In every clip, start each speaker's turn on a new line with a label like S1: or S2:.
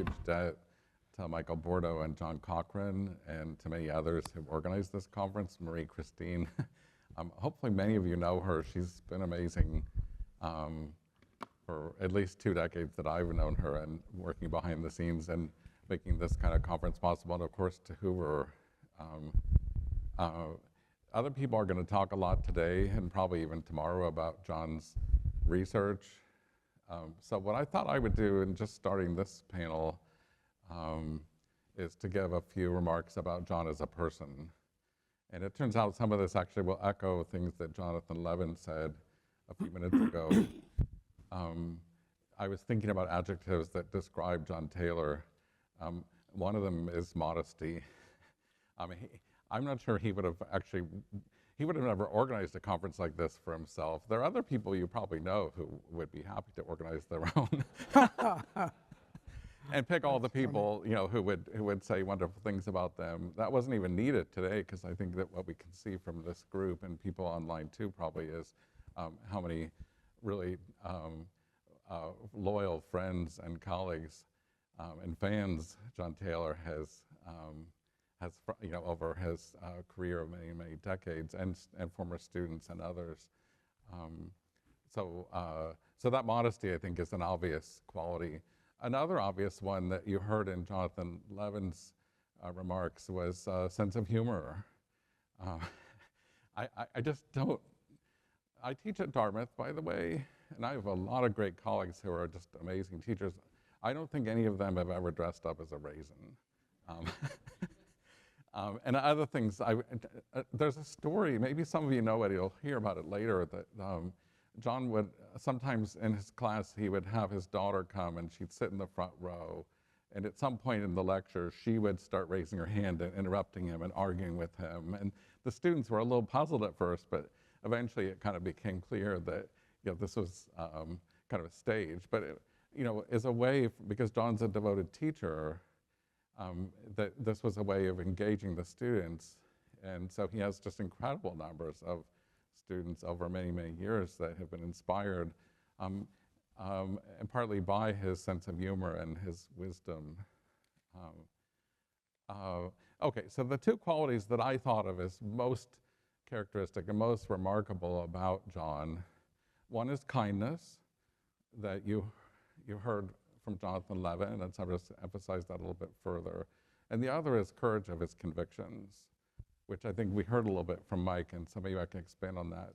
S1: huge debt to Michael Bordeaux and John Cochran and to many others who organized this conference, Marie Christine. Hopefully many of you know her. She's been amazing for at least 2 decades that I've known her and working behind the scenes and making this kind of conference possible, and of course to Hoover. Other people are going to talk a lot today and probably even tomorrow about John's research. So what I thought I would do in just starting this panel is to give a few remarks about John as a person. And it turns out some of this actually will echo things that Jonathan Levin said a few minutes ago. I was thinking about adjectives that describe John Taylor. One of them is modesty. I'm not sure he would have never organized a conference like this for himself. There are other people you probably know who would be happy to organize their own. And pick all the people who would say wonderful things about them. That wasn't even needed today, because I think that what we can see from this group and people online too probably is how many really loyal friends and colleagues and fans John Taylor has over his career of many, many decades, and former students and others. So that modesty, I think, is an obvious quality. Another obvious one that you heard in Jonathan Levin's remarks was sense of humor. I just don't. I teach at Dartmouth, by the way, and I have a lot of great colleagues who are just amazing teachers. I don't think any of them have ever dressed up as a raisin. And other things, there's a story, maybe some of you know it, you'll hear about it later, that John would, sometimes in his class, he would have his daughter come and she'd sit in the front row. And at some point in the lecture, she would start raising her hand and interrupting him and arguing with him. And the students were a little puzzled at first, but eventually it kind of became clear that this was kind of a stage. But as a way, because John's a devoted teacher, that this was a way of engaging the students. And so he has just incredible numbers of students over many, many years that have been inspired, and partly by his sense of humor and his wisdom. Okay, so the two qualities that I thought of as most characteristic and most remarkable about John, one is kindness, that you heard from Jonathan Levin, and so I'll just emphasize that a little bit further. And the other is courage of his convictions, which I think we heard a little bit from Mike, and so maybe I can expand on that.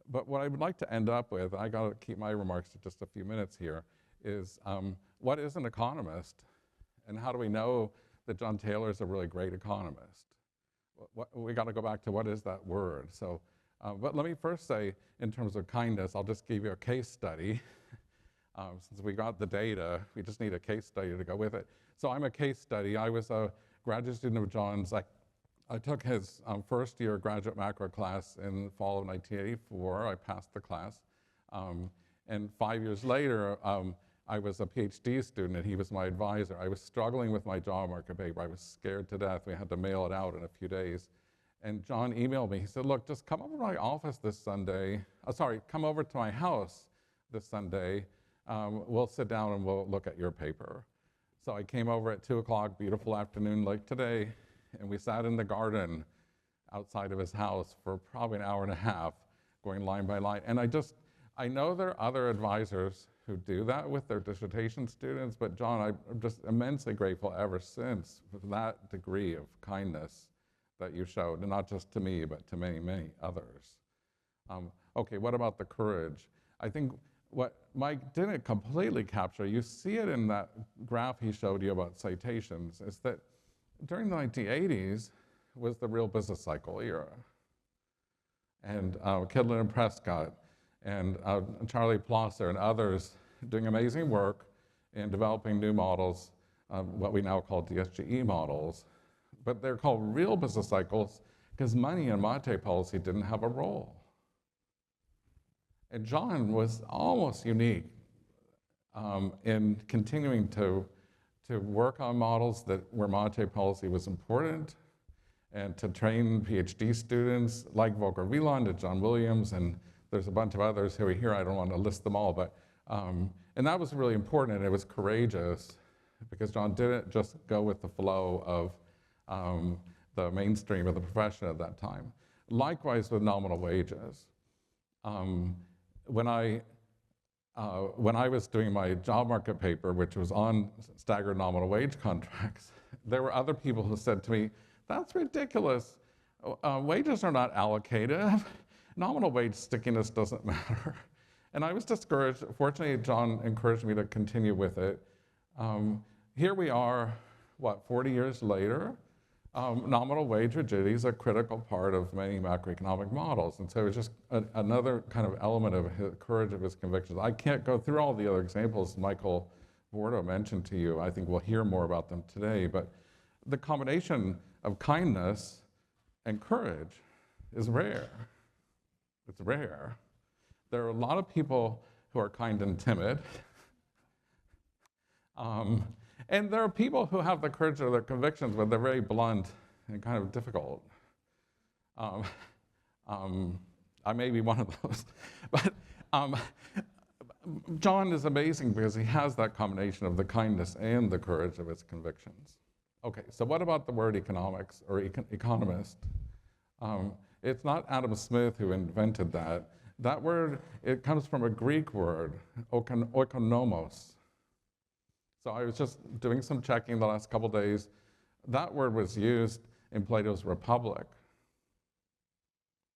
S1: But what I would like to end up with, I got to keep my remarks to just a few minutes here, is what is an economist? And how do we know that John Taylor is a really great economist? We got to go back to what is that word. So, but let me first say, in terms of kindness, I'll just give you a case study. Since we got the data, we just need a case study to go with it. So I'm a case study. I was a graduate student of John's. I took his first year graduate macro class in the fall of 1984. I passed the class. And 5 years later, I was a PhD student and he was my advisor. I was struggling with my job market paper. I was scared to death. We had to mail it out in a few days. And John emailed me. He said, look, just come over to my office this Sunday. Come over to my house this Sunday. We'll sit down and we'll look at your paper. So I came over at 2 o'clock, beautiful afternoon like today, and we sat in the garden outside of his house for probably an hour and a half, going line by line. And I know there are other advisors who do that with their dissertation students, but John, I'm just immensely grateful ever since for that degree of kindness that you showed, and not just to me, but to many, many others. Okay, what about the courage? I think what Mike didn't completely capture, you see it in that graph he showed you about citations, is that during the 1980s was the real business cycle era. And Kidlin and Prescott and Charlie Plosser and others doing amazing work in developing new models, what we now call DSGE models. But they're called real business cycles because money and monetary policy didn't have a role. And John was almost unique in continuing to work on models where monetary policy was important, and to train PhD students like Volker Wieland and John Williams, and there's a bunch of others who are here. I don't want to list them all, but and that was really important, and it was courageous because John didn't just go with the flow of the mainstream of the profession at that time. Likewise with nominal wages. When I was doing my job market paper, which was on staggered nominal wage contracts, there were other people who said to me, "That's ridiculous. Wages are not allocated. Nominal wage stickiness doesn't matter." And I was discouraged. Fortunately, John encouraged me to continue with it. Here we are, 40 years later? Nominal wage rigidity is a critical part of many macroeconomic models. And so it was just another kind of element of his courage of his convictions. I can't go through all the other examples Michael Barro mentioned to you. I think we'll hear more about them today. But the combination of kindness and courage is rare. It's rare. There are a lot of people who are kind and timid. And there are people who have the courage of their convictions, but they're very blunt and kind of difficult. I may be one of those. But John is amazing because he has that combination of the kindness and the courage of his convictions. Okay, so what about the word economics or economist? It's not Adam Smith who invented that. That word, it comes from a Greek word, oikonomos. So I was just doing some checking the last couple days. That word was used in Plato's Republic.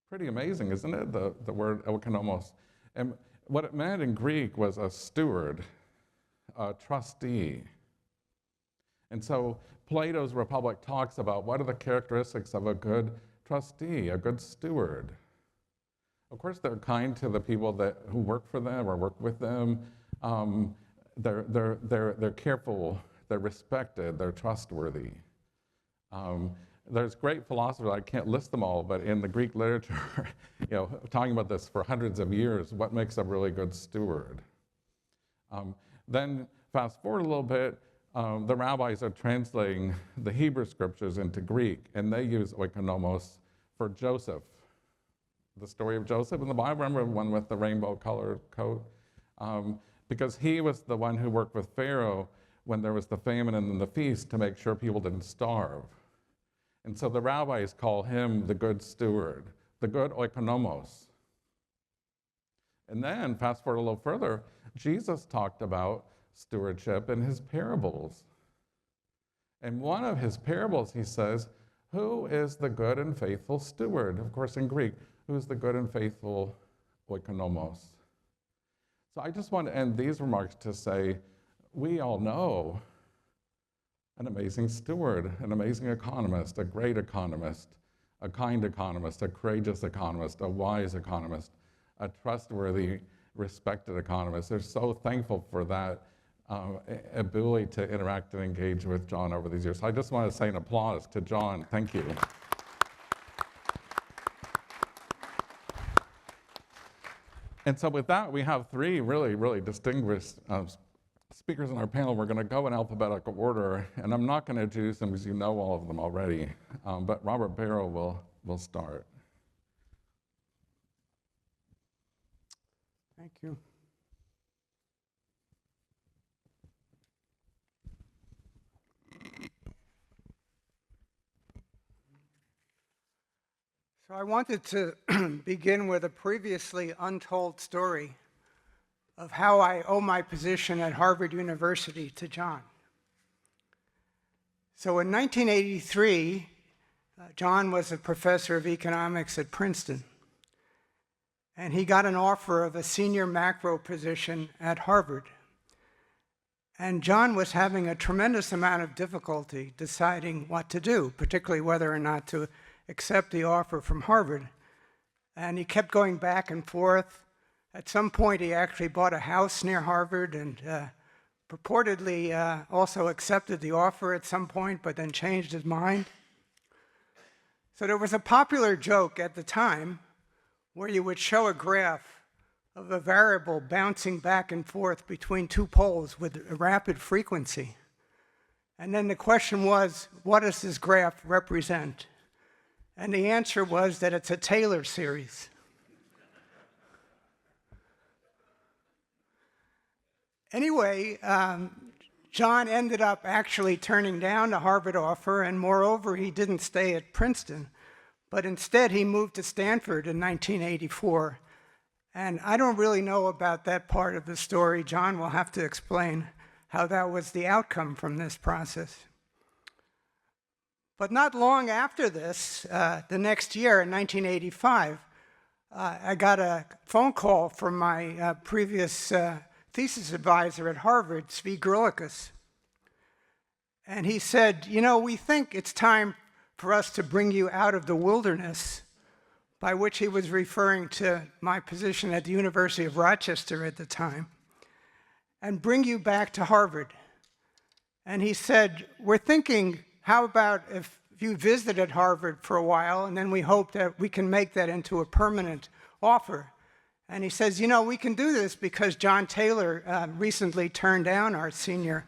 S1: Pretty amazing, isn't it? The word oikonomos. And what it meant in Greek was a steward, a trustee. And so Plato's Republic talks about what are the characteristics of a good trustee, a good steward. Of course, they're kind to the people who work for them or work with them. They're careful, they're respected, they're trustworthy. There's great philosophers, I can't list them all, but in the Greek literature, talking about this for hundreds of years, what makes a really good steward? Then fast forward a little bit, the rabbis are translating the Hebrew scriptures into Greek, and they use oikonomos for Joseph. The story of Joseph in the Bible, remember the one with the rainbow-colored coat? Because he was the one who worked with Pharaoh when there was the famine and the feast to make sure people didn't starve. And so the rabbis call him the good steward, the good oikonomos. And then, fast forward a little further, Jesus talked about stewardship in his parables. In one of his parables, he says, "Who is the good and faithful steward?" Of course, in Greek, who's the good and faithful oikonomos? So I just want to end these remarks to say, we all know an amazing steward, an amazing economist, a great economist, a kind economist, a courageous economist, a wise economist, a trustworthy, respected economist. They're so thankful for that ability to interact and engage with John over these years. So I just want to say an applause to John. Thank you. And so with that, we have three really, really distinguished speakers on our panel. We're going to go in alphabetical order, and I'm not going to introduce them because you know all of them already. But Robert Barro will start.
S2: Thank you. So I wanted to begin with a previously untold story of how I owe my position at Harvard University to John. So in 1983, John was a professor of economics at Princeton, and he got an offer of a senior macro position at Harvard. And John was having a tremendous amount of difficulty deciding what to do, particularly whether or not to accept the offer from Harvard. And he kept going back and forth. At some point, he actually bought a house near Harvard and purportedly also accepted the offer at some point, but then changed his mind. So there was a popular joke at the time where you would show a graph of a variable bouncing back and forth between two poles with a rapid frequency. And then the question was, what does this graph represent? And the answer was that it's a Taylor series. Anyway, John ended up actually turning down the Harvard offer, and moreover, he didn't stay at Princeton, but instead he moved to Stanford in 1984. And I don't really know about that part of the story. John will have to explain how that was the outcome from this process. But not long after this, the next year in 1985, I got a phone call from my previous thesis advisor at Harvard, Zvi Gerlikus. And he said, you know, we think it's time for us to bring you out of the wilderness, by which he was referring to my position at the University of Rochester at the time, and bring you back to Harvard. And he said, we're thinking, how about if you visited Harvard for a while, and then we hope that we can make that into a permanent offer. And he says, you know, we can do this because John Taylor recently turned down our senior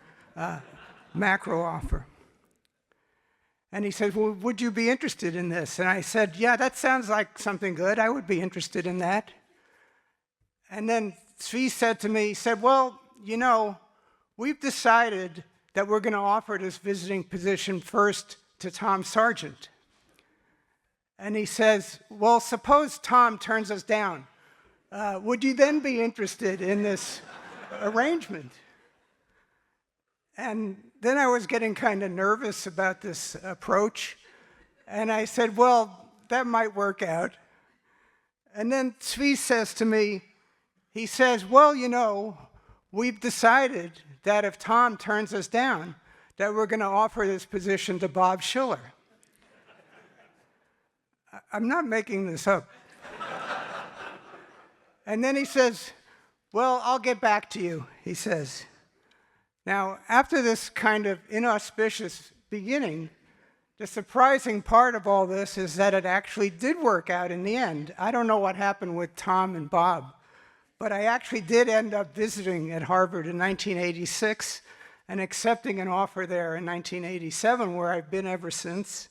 S2: macro offer. And he said, well, would you be interested in this? And I said, yeah, that sounds like something good. I would be interested in that. And then Zvi said to me, he said, well, you know, we've decided that we're going to offer this visiting position first to Tom Sargent. And he says, well, suppose Tom turns us down. Would you then be interested in this arrangement? And then I was getting kind of nervous about this approach. And I said, well, that might work out. And then Zvi says to me, he says, well, you know, we've decided that if Tom turns us down, that we're going to offer this position to Bob Schiller. I'm not making this up. And then he says, well, I'll get back to you, he says. Now, after this kind of inauspicious beginning, the surprising part of all this is that it actually did work out in the end. I don't know what happened with Tom and Bob, but I actually did end up visiting at Harvard in 1986 and accepting an offer there in 1987, where I've been ever since.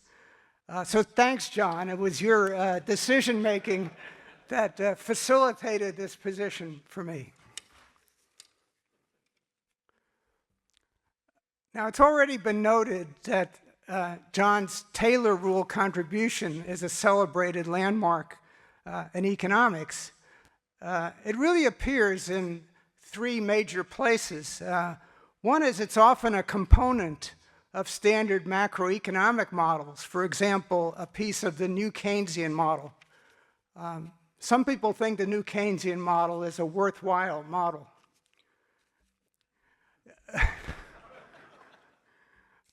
S2: So thanks, John. It was your decision-making that facilitated this position for me. Now, it's already been noted that John's Taylor Rule contribution is a celebrated landmark in economics. It really appears in three major places. One is it's often a component of standard macroeconomic models. For example, a piece of the new Keynesian model. Some people think the new Keynesian model is a worthwhile model.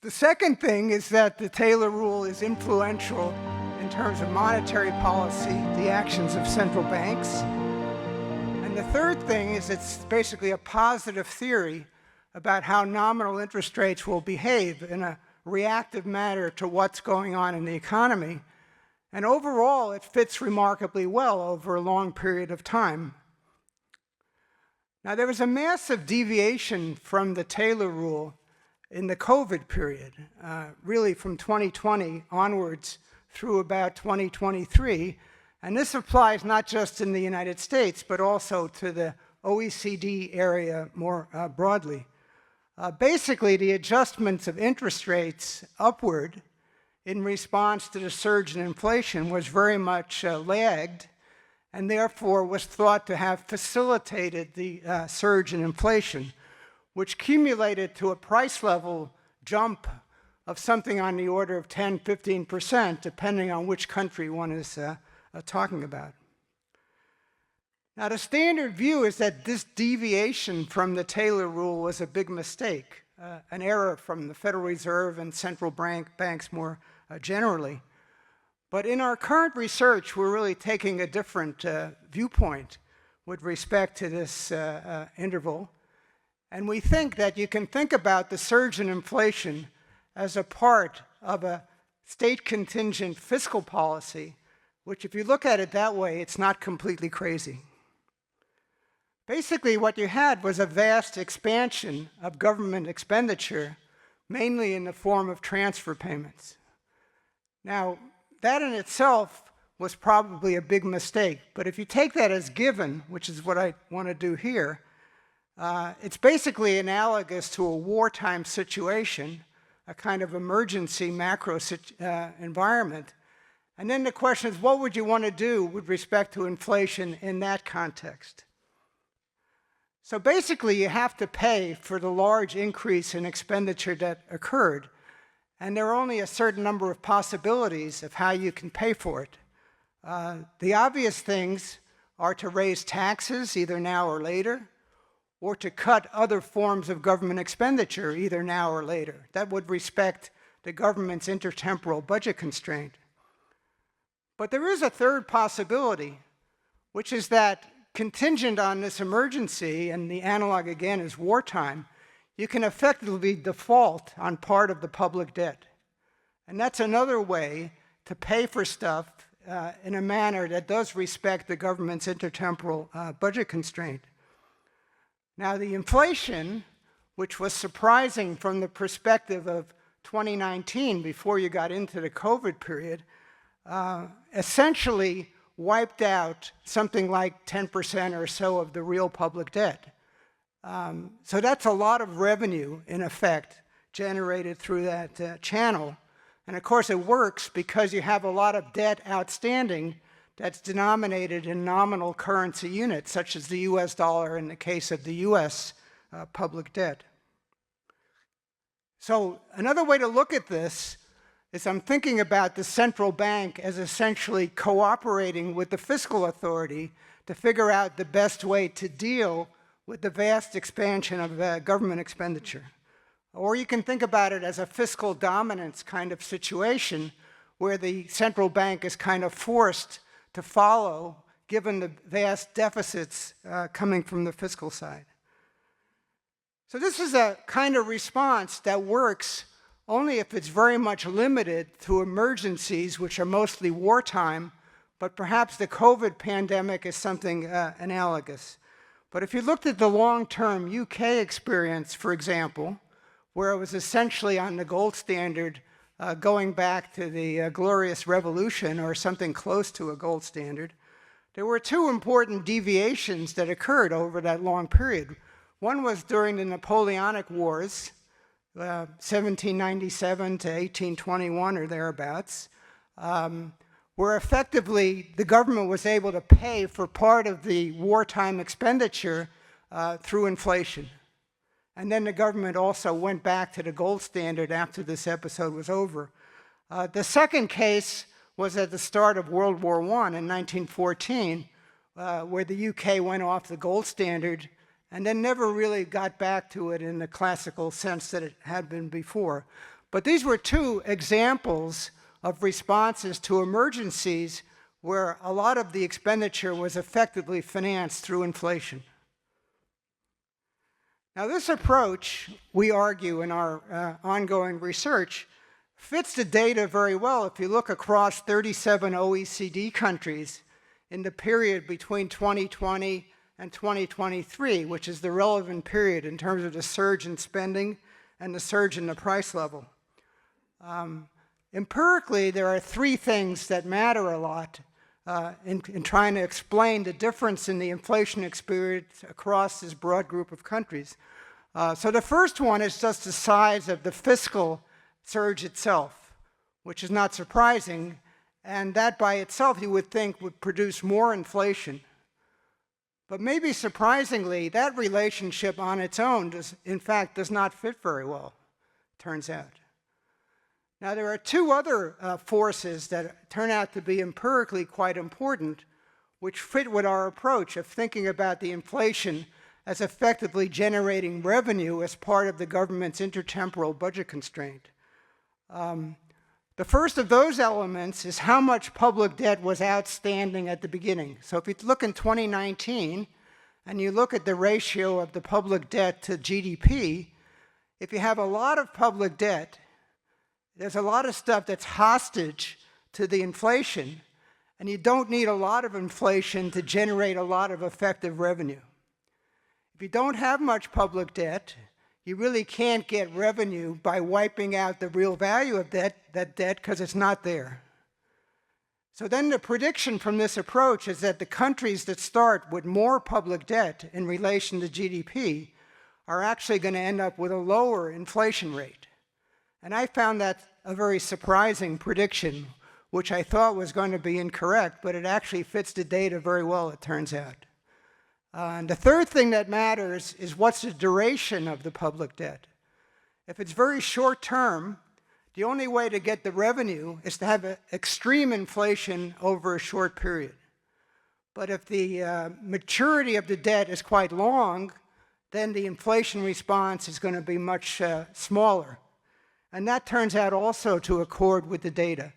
S2: The second thing is that the Taylor Rule is influential in terms of monetary policy, the actions of central banks. And the third thing is it's basically a positive theory about how nominal interest rates will behave in a reactive manner to what's going on in the economy. And overall, it fits remarkably well over a long period of time. Now, there was a massive deviation from the Taylor Rule in the COVID period, really from 2020 onwards through about 2023. And this applies not just in the United States, but also to the OECD area more broadly. Basically, the adjustments of interest rates upward in response to the surge in inflation was very much lagged, and therefore was thought to have facilitated the surge in inflation, which cumulated to a price level jump of something on the order of 10, 15%, depending on which country one is talking about. Now, the standard view is that this deviation from the Taylor Rule was a big mistake, an error from the Federal Reserve and central banks more generally. But in our current research, we're really taking a different viewpoint with respect to this interval. And we think that you can think about the surge in inflation as a part of a state contingent fiscal policy, which if you look at it that way, it's not completely crazy. Basically, what you had was a vast expansion of government expenditure, mainly in the form of transfer payments. Now, that in itself was probably a big mistake, but if you take that as given, which is what I want to do here, It's basically analogous to a wartime situation, a kind of emergency macro environment. And then the question is, what would you want to do with respect to inflation in that context? So basically, you have to pay for the large increase in expenditure that occurred, and there are only a certain number of possibilities of how you can pay for it. The obvious things are to raise taxes, either now or later, or to cut other forms of government expenditure, either now or later. That would respect the government's intertemporal budget constraint. But there is a third possibility, which is that contingent on this emergency, and the analog again is wartime, you can effectively default on part of the public debt. And that's another way to pay for stuff in a manner that does respect the government's intertemporal budget constraint. Now, the inflation, which was surprising from the perspective of 2019, before you got into the COVID period, essentially wiped out something like 10% or so of the real public debt. So that's a lot of revenue, in effect, generated through that channel. And of course, it works because you have a lot of debt outstanding that's denominated in nominal currency units, such as the US dollar in the case of the US public debt. So another way to look at this is I'm thinking about the central bank as essentially cooperating with the fiscal authority to figure out the best way to deal with the vast expansion of government expenditure. Or you can think about it as a fiscal dominance kind of situation where the central bank is kind of forced to follow given the vast deficits coming from the fiscal side. So this is a kind of response that works only if it's very much limited to emergencies, which are mostly wartime, but perhaps the COVID pandemic is something analogous. But if you looked at the long-term UK experience, for example, where it was essentially on the gold standard going back to the Glorious Revolution or something close to a gold standard, there were two important deviations that occurred over that long period. One was during the Napoleonic Wars, 1797 to 1821 or thereabouts, where effectively the government was able to pay for part of the wartime expenditure through inflation. And then the government also went back to the gold standard after this episode was over. The second case was at the start of World War I in 1914, where the UK went off the gold standard and then never really got back to it in the classical sense that it had been before. But these were two examples of responses to emergencies where a lot of the expenditure was effectively financed through inflation. Now, this approach, we argue in our ongoing research, fits the data very well if you look across 37 OECD countries in the period between 2020 and 2023, which is the relevant period in terms of the surge in spending and the surge in the price level. Empirically, there are three things that matter a lot in trying to explain the difference in the inflation experience across this broad group of countries. So the first one is just the size of the fiscal surge itself, which is not surprising, and that by itself you would think would produce more inflation. But maybe surprisingly, that relationship on its own in fact does not fit very well, turns out. Now, there are two other forces that turn out to be empirically quite important, which fit with our approach of thinking about the inflation as effectively generating revenue as part of the government's intertemporal budget constraint. The first of those elements is how much public debt was outstanding at the beginning. So if you look in 2019 and you look at the ratio of the public debt to GDP, if you have a lot of public debt, there's a lot of stuff that's hostage to the inflation, and you don't need a lot of inflation to generate a lot of effective revenue. If you don't have much public debt, you really can't get revenue by wiping out the real value of that debt because it's not there. So then the prediction from this approach is that the countries that start with more public debt in relation to GDP are actually going to end up with a lower inflation rate. And I found that a very surprising prediction, which I thought was going to be incorrect, but it actually fits the data very well, it turns out. And the third thing that matters is what's the duration of the public debt. If it's very short term, the only way to get the revenue is to have extreme inflation over a short period. But if the maturity of the debt is quite long, then the inflation response is going to be much smaller. And that turns out also to accord with the data.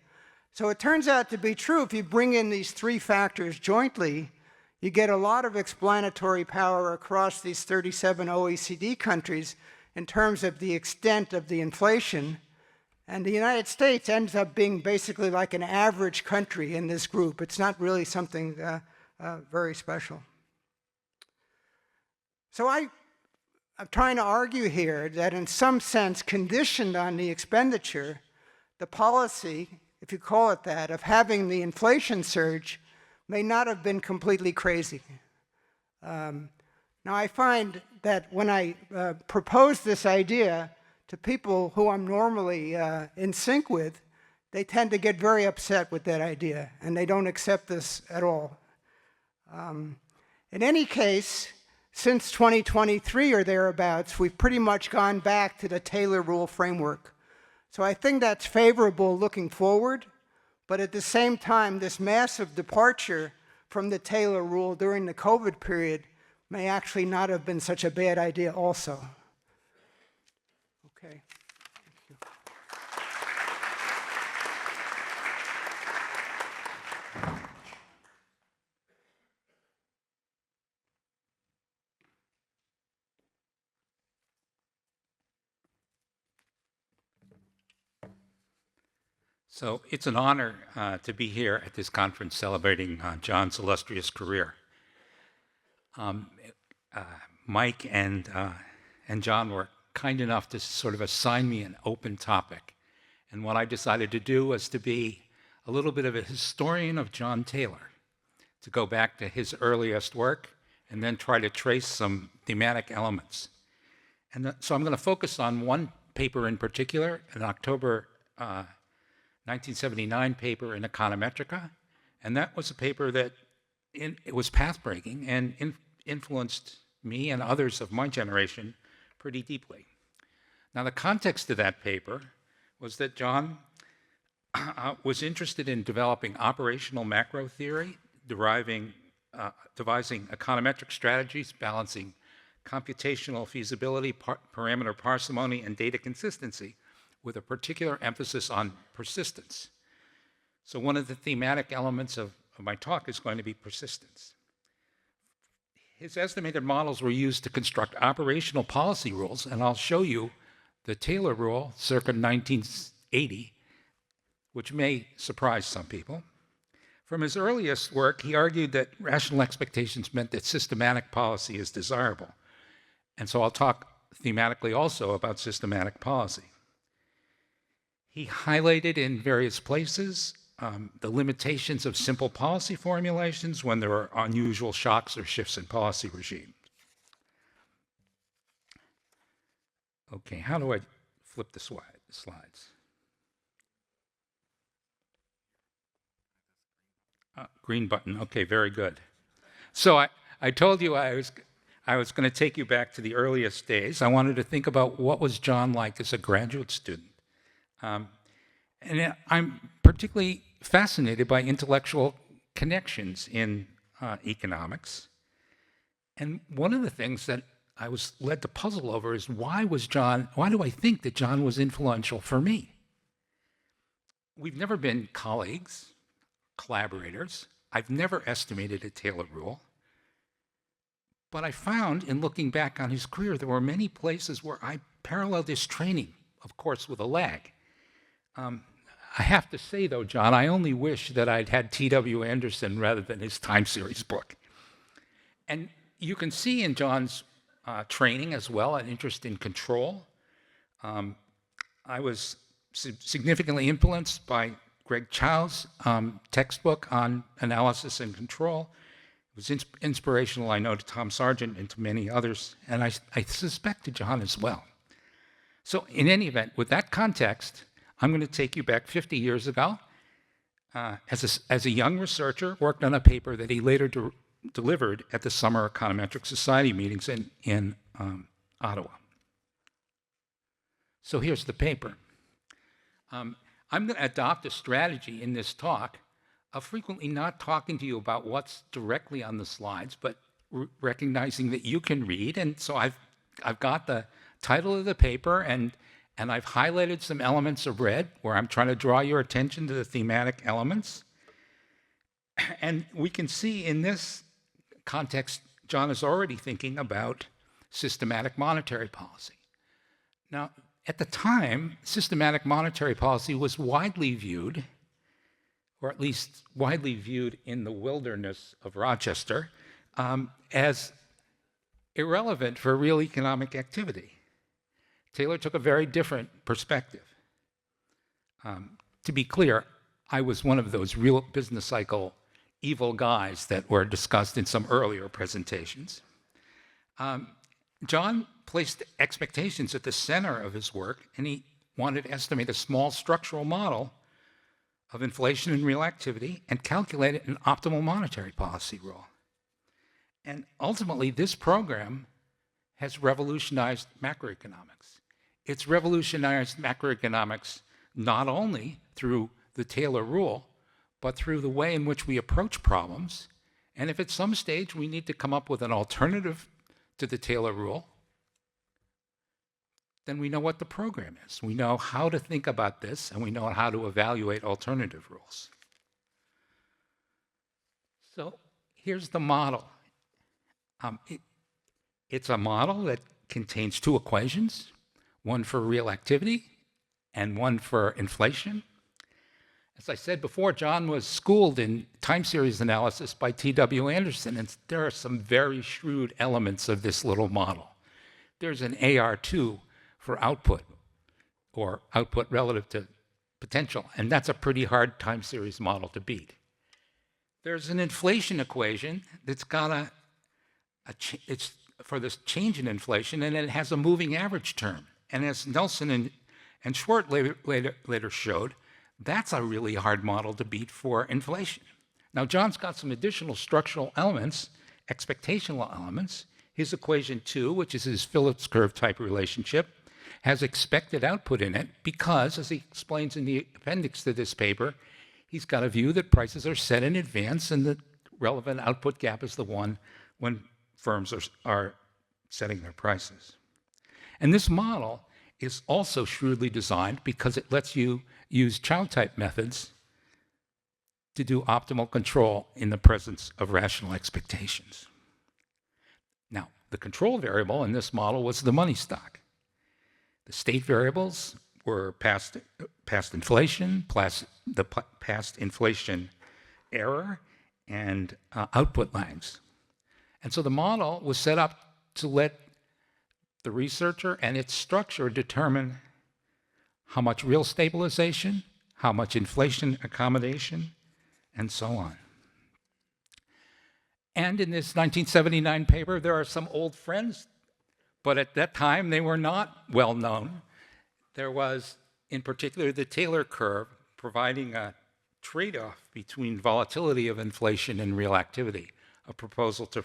S2: So it turns out to be true, if you bring in these three factors jointly, you get a lot of explanatory power across these 37 OECD countries in terms of the extent of the inflation. And the United States ends up being basically like an average country in this group. It's not really something very special. So I'm trying to argue here that in some sense, conditioned on the expenditure, the policy, if you call it that, of having the inflation surge may not have been completely crazy. Now I find that when I propose this idea to people who I'm normally in sync with, they tend to get very upset with that idea, and they don't accept this at all. In any case, since 2023 or thereabouts, we've pretty much gone back to the Taylor rule framework. So I think that's favorable looking forward, but at the same time, this massive departure from the Taylor rule during the COVID period may actually not have been such a bad idea also. Okay. Thank you.
S3: So it's an honor to be here at this conference celebrating John's illustrious career. Mike and John were kind enough to sort of assign me an open topic. And what I decided to do was to be a little bit of a historian of John Taylor, to go back to his earliest work and then try to trace some thematic elements. And so I'm going to focus on one paper in particular, an October 1979 paper in Econometrica. And that was a paper that it was path-breaking and influenced me and others of my generation pretty deeply. Now, the context of that paper was that John was interested in developing operational macro theory, devising econometric strategies, balancing computational feasibility, parameter parsimony, and data consistency, with a particular emphasis on persistence. So one of the thematic elements of my talk is going to be persistence. His estimated models were used to construct operational policy rules, and I'll show you the Taylor rule circa 1980, which may surprise some people. From his earliest work, he argued that rational expectations meant that systematic policy is desirable. And so I'll talk thematically also about systematic policy. He highlighted in various places the limitations of simple policy formulations when there are unusual shocks or shifts in policy regime. Okay, how do I flip the slides? Green button, okay, very good. So I told you I was going to take you back to the earliest days. I wanted to think about what was John like as a graduate student. And I'm particularly fascinated by intellectual connections in economics. And one of the things that I was led to puzzle over is why do I think that John was influential for me? We've never been colleagues, collaborators. I've never estimated a Taylor rule. But I found, in looking back on his career, there were many places where I paralleled his training, of course, with a lag. I have to say, though, John, I only wish that I'd had T.W. Anderson rather than his time series book. And you can see in John's training as well an interest in control. I was significantly influenced by Greg Chow's textbook on analysis and control. It was inspirational, I know, to Tom Sargent and to many others, and I suspect to John as well. So in any event, with that context, I'm going to take you back 50 years ago. As a young researcher, worked on a paper that he later delivered at the Summer Econometric Society meetings in Ottawa. So here's the paper. I'm going to adopt a strategy in this talk of frequently not talking to you about what's directly on the slides, but recognizing that you can read. And so I've got the title of the paper, and I've highlighted some elements of red where I'm trying to draw your attention to the thematic elements. And we can see in this context, John is already thinking about systematic monetary policy. Now, at the time, systematic monetary policy was widely viewed, or at least widely viewed in the wilderness of Rochester, as irrelevant for real economic activity. Taylor took a very different perspective. To be clear, I was one of those real business cycle evil guys that were discussed in some earlier presentations. John placed expectations at the center of his work, and he wanted to estimate a small structural model of inflation and real activity and calculate an optimal monetary policy rule. And ultimately, this program has revolutionized macroeconomics. It's revolutionized macroeconomics not only through the Taylor rule, but through the way in which we approach problems. And if at some stage we need to come up with an alternative to the Taylor rule, then we know what the program is. We know how to think about this, and we know how to evaluate alternative rules. So here's the model. It's a model that contains two equations, one for real activity and one for inflation. As I said before, John was schooled in time series analysis by T.W. Anderson, and there are some very shrewd elements of this little model. There's an AR2 for output, or output relative to potential, and that's a pretty hard time series model to beat. There's an inflation equation that's got it's for this change in inflation, and it has a moving average term. And as Nelson and Schwartz later showed, that's a really hard model to beat for inflation. Now, John's got some additional structural elements, expectational elements. His equation 2, which is his Phillips curve type relationship, has expected output in it because, as he explains in the appendix to this paper, he's got a view that prices are set in advance and the relevant output gap is the one when firms are setting their prices. And this model is also shrewdly designed because it lets you use Chow-type methods to do optimal control in the presence of rational expectations. Now, the control variable in this model was the money stock. The state variables were past inflation, the past inflation error, and output lags. And so the model was set up to let the researcher and its structure determine how much real stabilization, how much inflation accommodation, and so on. And in this 1979 paper, there are some old friends, but at that time they were not well known. There was, in particular, the Taylor curve providing a trade-off between volatility of inflation and real activity, a proposal to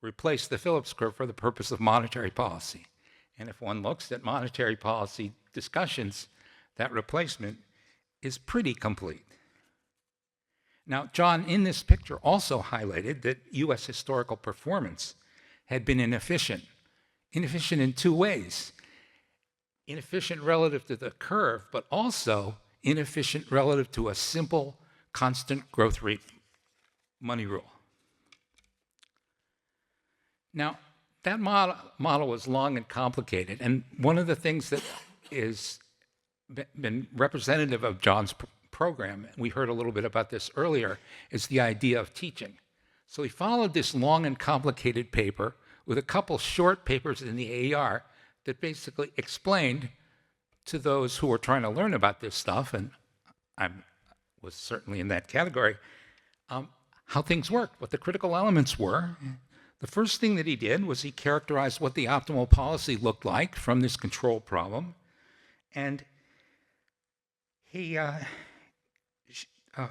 S3: replace the Phillips curve for the purpose of monetary policy. And if one looks at monetary policy discussions, that replacement is pretty complete. Now, John, in this picture, also highlighted that U.S. historical performance had been inefficient. Inefficient in two ways. Inefficient relative to the curve, but also inefficient relative to a simple, constant growth rate money rule. Now, that model was long and complicated, and one of the things that is been representative of John's program, we heard a little bit about this earlier, is the idea of teaching. So he followed this long and complicated paper with a couple short papers in the AER that basically explained to those who were trying to learn about this stuff, and was certainly in that category, how things worked, what the critical elements were. The first thing that he did was he characterized what the optimal policy looked like from this control problem. And he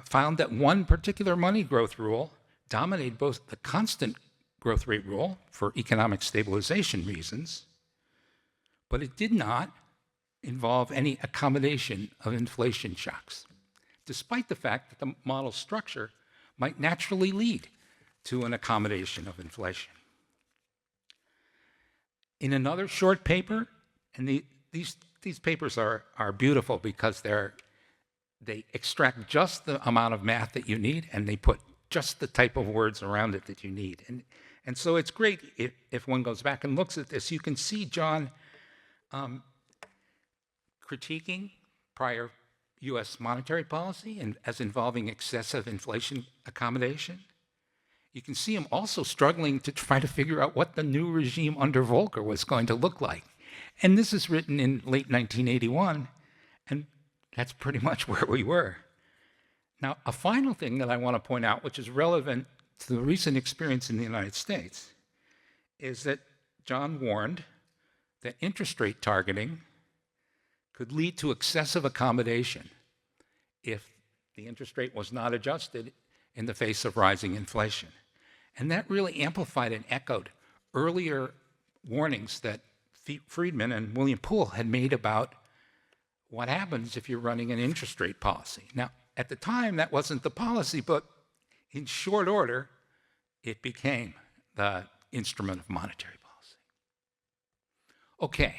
S3: found that one particular money growth rule dominated both the constant growth rate rule for economic stabilization reasons, but it did not involve any accommodation of inflation shocks, despite the fact that the model structure might naturally lead to an accommodation of inflation. In another short paper, and these papers are beautiful because they extract just the amount of math that you need, and they put just the type of words around it that you need. And so it's great if one goes back and looks at this. You can see John critiquing prior U.S. monetary policy and as involving excessive inflation accommodation. You can see him also struggling to try to figure out what the new regime under Volcker was going to look like. And this is written in late 1981, and that's pretty much where we were. Now, a final thing that I want to point out, which is relevant to the recent experience in the United States, is that John warned that interest rate targeting could lead to excessive accommodation if the interest rate was not adjusted in the face of rising inflation. And that really amplified and echoed earlier warnings that Friedman and William Poole had made about what happens if you're running an interest rate policy. Now, at the time, that wasn't the policy, but in short order, it became the instrument of monetary policy. Okay,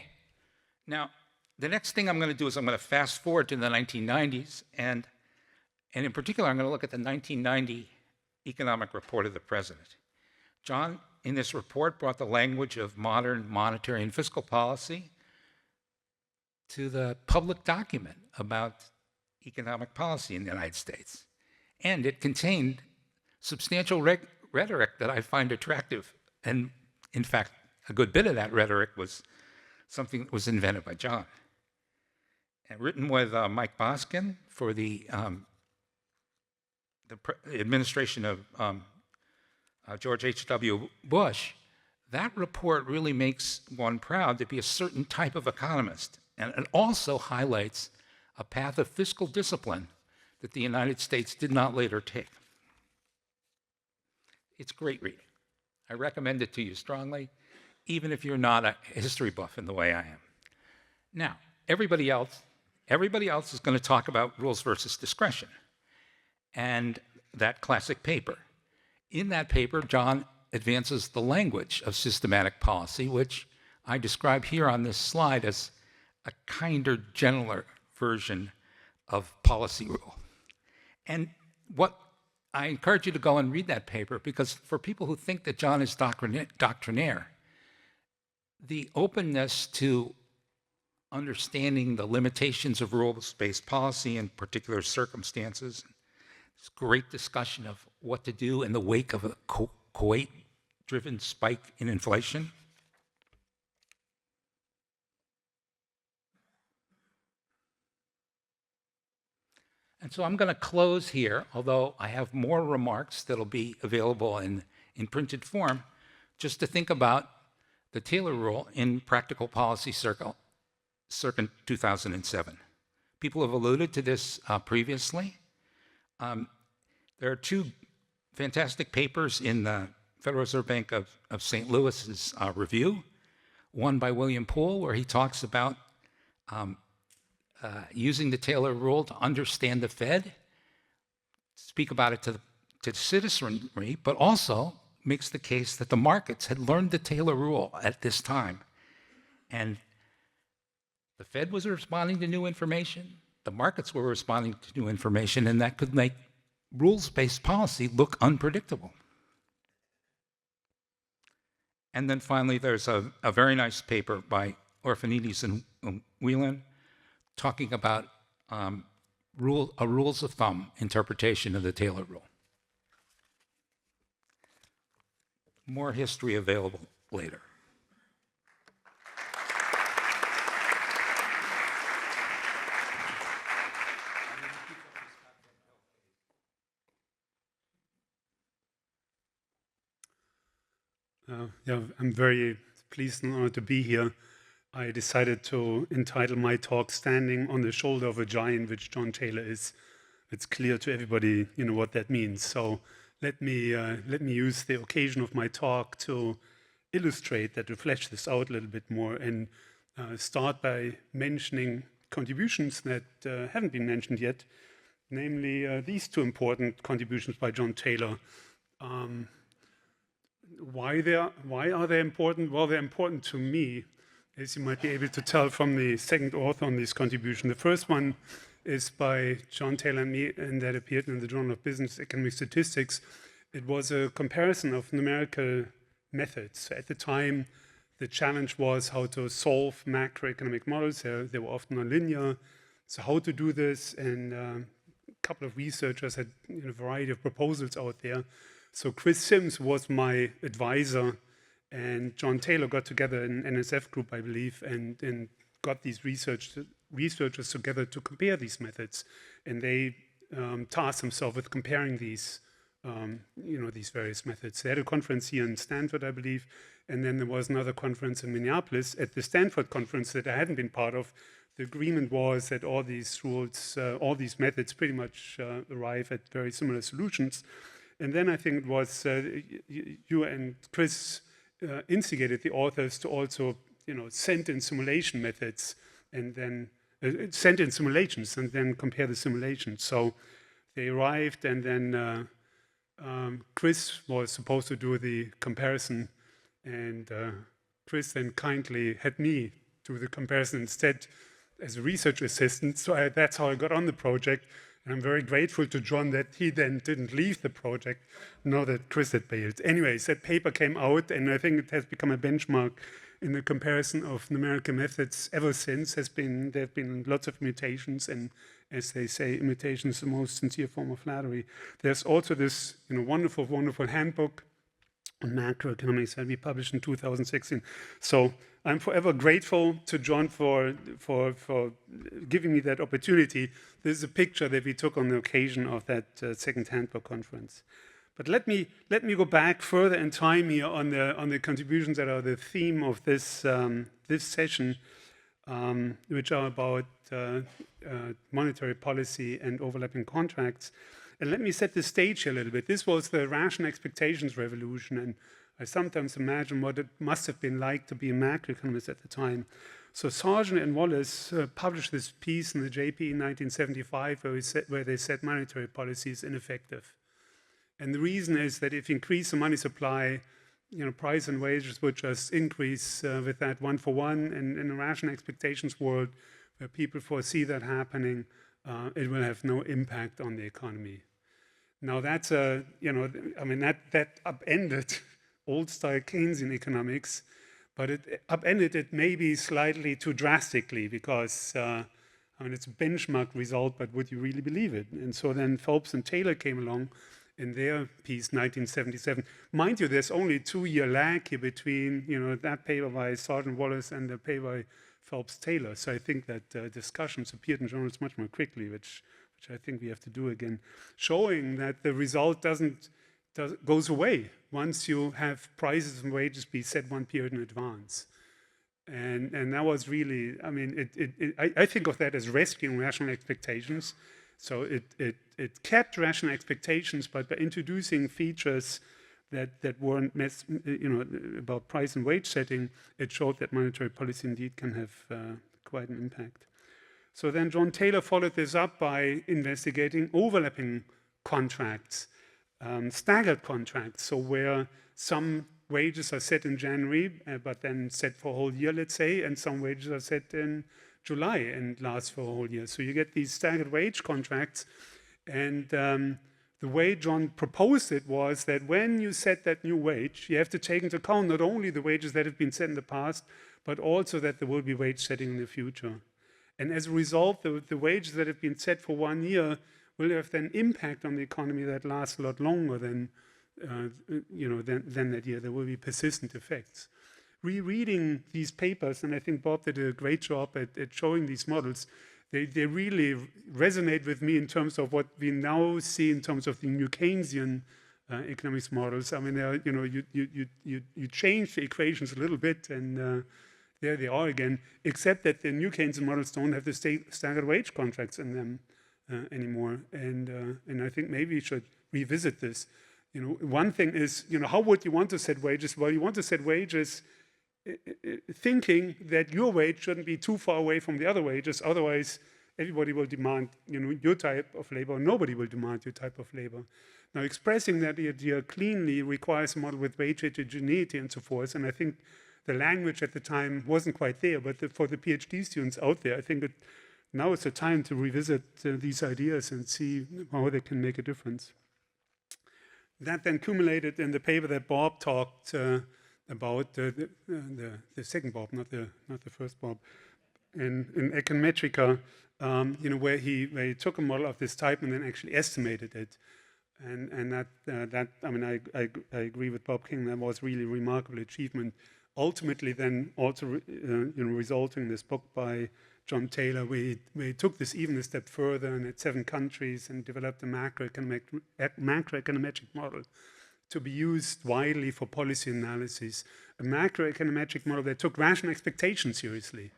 S3: now, the next thing I'm going to do is I'm going to fast forward to the 1990s, and in particular, I'm going to look at the 1990 economic report of the president. John, in this report, brought the language of modern monetary and fiscal policy to the public document about economic policy in the United States. And it contained substantial rhetoric that I find attractive. And in fact, a good bit of that rhetoric was something that was invented by John. And written with Mike Boskin for the administration of George H.W. Bush. That report really makes one proud to be a certain type of economist. And it also highlights a path of fiscal discipline that the United States did not later take. It's great reading. I recommend it to you strongly, even if you're not a history buff in the way I am. Now, everybody else is going to talk about rules versus discretion and that classic paper. In that paper, John advances the language of systematic policy, which I describe here on this slide as a kinder, gentler version of policy rule. And what I encourage you to go and read that paper, because for people who think that John is doctrinaire, the openness to understanding the limitations of rules-based policy in particular circumstances, this great discussion of what to do in the wake of a Kuwait-driven spike in inflation. And so I'm going to close here, although I have more remarks that'll be available in printed form, just to think about the Taylor Rule in practical policy circa 2007. People have alluded to this previously. There are two fantastic papers in the Federal Reserve Bank of St. Louis's review, one by William Poole, where he talks about using the Taylor Rule to understand the Fed, speak about it to citizenry, but also makes the case that the markets had learned the Taylor Rule at this time. And the Fed was responding to new information, the markets were responding to new information, and that could make rules-based policy look unpredictable. And then finally, there's a very nice paper by Orphanides and Leland talking about a rules of thumb interpretation of the Taylor Rule. More history available later.
S4: Yeah, I'm very pleased and honored to be here. I decided to entitle my talk "Standing on the Shoulder of a Giant," which John Taylor is. It's clear to everybody, what that means. So let me use the occasion of my talk to illustrate that, to flesh this out a little bit more, and start by mentioning contributions that haven't been mentioned yet, namely these two important contributions by John Taylor. Why are they important? Well, they're important to me, as you might be able to tell from the second author on this contribution. The first one is by John Taylor and me, and that appeared in the Journal of Business Economic Statistics. It was a comparison of numerical methods. At the time, the challenge was how to solve macroeconomic models. They were often nonlinear. So how to do this, and a couple of researchers had a variety of proposals out there. So Chris Sims was my advisor, and John Taylor got together an NSF group, I believe, and got these researchers together to compare these methods. And they tasked themselves with comparing these, these various methods. They had a conference here in Stanford, I believe, and then there was another conference in Minneapolis. At the Stanford conference that I hadn't been part of, the agreement was that all these rules, all these methods pretty much arrive at very similar solutions. And then I think it was you and Chris instigated the authors to also, send in simulation methods, and then send in simulations and then compare the simulations. So they arrived, and then Chris was supposed to do the comparison, and Chris then kindly had me do the comparison instead as a research assistant. So that's how I got on the project. And I'm very grateful to John that he then didn't leave the project, now that Chris had bailed. Anyways, that paper came out, and I think it has become a benchmark in the comparison of numerical methods ever since. There have been lots of imitations, and as they say, imitation is the most sincere form of flattery. There's also this wonderful, wonderful handbook on macroeconomics that we published in 2016. So I'm forever grateful to John for giving me that opportunity. This is a picture that we took on the occasion of that second handbook conference. But let me go back further in time here on the contributions that are the theme of this this session, which are about monetary policy and overlapping contracts. And let me set the stage here a little bit. This was the rational expectations revolution, and I sometimes imagine what it must have been like to be a macroeconomist at the time. So Sargent and Wallace published this piece in the JP in 1975 where they said monetary policy is ineffective. And the reason is that if you increase the money supply, price and wages would just increase with that one-for-one. And in a rational expectations world where people foresee that happening, it will have no impact on the economy. Now that's that upended old-style Keynesian economics, but it upended it maybe slightly too drastically because it's a benchmark result, but would you really believe it? And so then Phelps and Taylor came along in their piece, 1977. Mind you, there's only a 2-year lag here between that paper by Sargent Wallace and the paper by Phelps Taylor. So I think that discussions appeared in journals much more quickly, which I think we have to do again, showing that the result goes away once you have prices and wages be set one period in advance. And that was really, I think of that as rescuing rational expectations. So it kept rational expectations, but by introducing features that weren't about price and wage setting, it showed that monetary policy indeed can have quite an impact. So then John Taylor followed this up by investigating overlapping contracts, staggered contracts, so where some wages are set in January, but then set for a whole year, let's say, and some wages are set in July and last for a whole year. So you get these staggered wage contracts, and the way John proposed it was that when you set that new wage, you have to take into account not only the wages that have been set in the past, but also that there will be wage setting in the future. And as a result, the wages that have been set for 1 year will have then impact on the economy that lasts a lot longer than that year. There will be persistent effects. Rereading these papers, and I think Bob did a great job at showing these models, they really resonate with me in terms of what we now see in terms of the new Keynesian economics models. I mean, you change the equations a little bit, and there they are again, except that the new Keynesian models don't have the staggered wage contracts in them anymore. And I think maybe we should revisit this. One thing is, how would you want to set wages? Well, you want to set wages thinking that your wage shouldn't be too far away from the other wages, otherwise everybody will demand your type of labor, nobody will demand your type of labor. Now, expressing that idea cleanly requires a model with wage heterogeneity and so forth, and I think the language at the time wasn't quite there, but for the PhD students out there, I think now is the time to revisit these ideas and see how they can make a difference. That then culminated in the paper that Bob talked about, the second Bob, not the first Bob, in Econometrica, where he took a model of this type and then actually estimated it. And that I mean, I agree with Bob King, that was really a remarkable achievement. Ultimately then also resulting in this book by John Taylor, where he took this even a step further and had 7 countries and developed a macroeconometric model to be used widely for policy analysis. A macroeconometric model that took rational expectations seriously.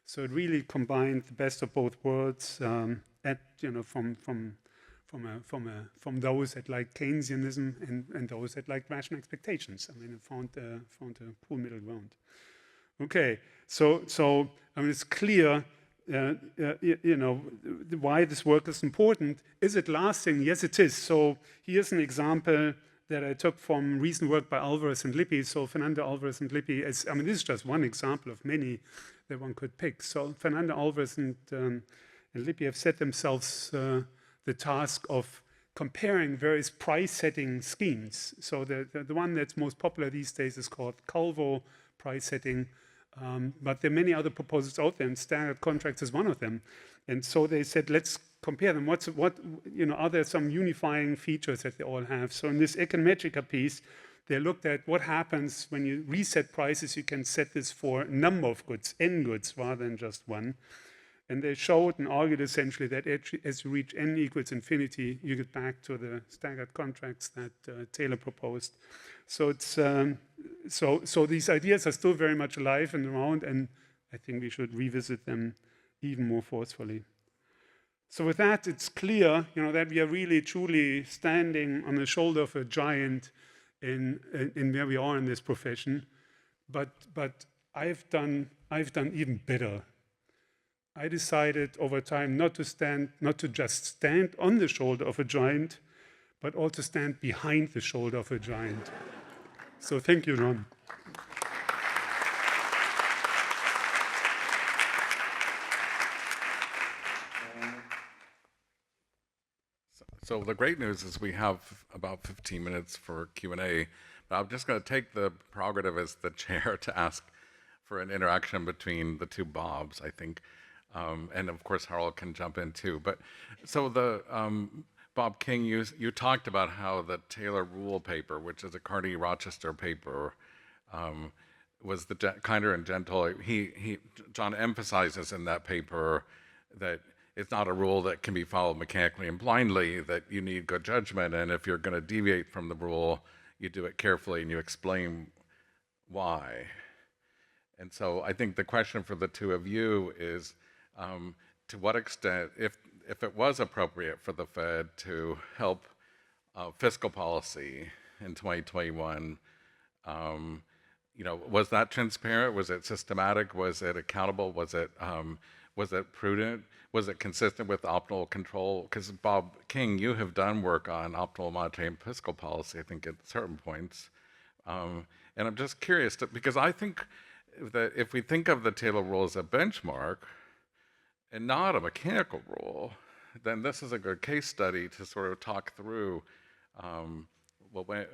S4: So it really combined the best of both worlds from those that like Keynesianism and those that like rational expectations. I mean, it found a cool middle ground. Okay, so I mean, it's clear, why this work is important. Is it lasting? Yes, it is. So here's an example that I took from recent work by Alvarez and Lippi. So Fernando Alvarez and Lippi, this is just one example of many that one could pick. So Fernando Alvarez and Lippi have set themselves the task of comparing various price-setting schemes. So the one that's most popular these days is called Calvo price setting, but there are many other proposals out there, and standard contracts is one of them. And so they said, let's compare them. Are there some unifying features that they all have? So in this Econometrica piece, they looked at what happens when you reset prices. You can set this for a number of goods, n goods, rather than just one. And they showed and argued essentially that as you reach n equals infinity, you get back to the staggered contracts that Taylor proposed. So it's so these ideas are still very much alive and around, and I think we should revisit them even more forcefully. So with that, it's clear, that we are really truly standing on the shoulder of a giant in where we are in this profession. But I've done even better. I decided over time not to just stand on the shoulder of a giant, but also stand behind the shoulder of a giant. So thank you, Ron.
S1: So the great news is we have about 15 minutes for Q&A, but I'm just going to take the prerogative as the chair to ask for an interaction between the two Bobs, I think. And of course, Harald can jump in too. But so the Bob King, you talked about how the Taylor Rule paper, which is a Carney-Rochester paper, was the kinder and gentle. John emphasizes in that paper that it's not a rule that can be followed mechanically and blindly, that you need good judgment, and if you're going to deviate from the rule, you do it carefully and you explain why. And so I think the question for the two of you is, to what extent, if it was appropriate for the Fed to help fiscal policy in 2021, was that transparent? Was it systematic? Was it accountable? Was it prudent? Was it consistent with optimal control? Because Bob King, you have done work on optimal monetary and fiscal policy, I think, at certain points. And I'm just curious, because I think that if we think of the Taylor Rule as a benchmark and not a mechanical rule, then this is a good case study to sort of talk through,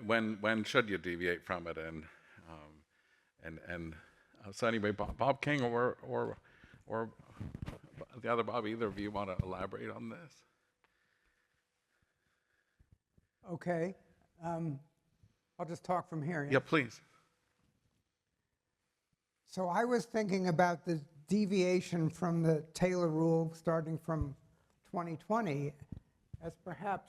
S1: when should you deviate from it, and so anyway, Bob King or the other Bob, either of you want to elaborate on this?
S2: Okay, I'll just talk from here.
S1: Yeah, please.
S2: So I was thinking about the deviation from the Taylor Rule starting from 2020 as perhaps,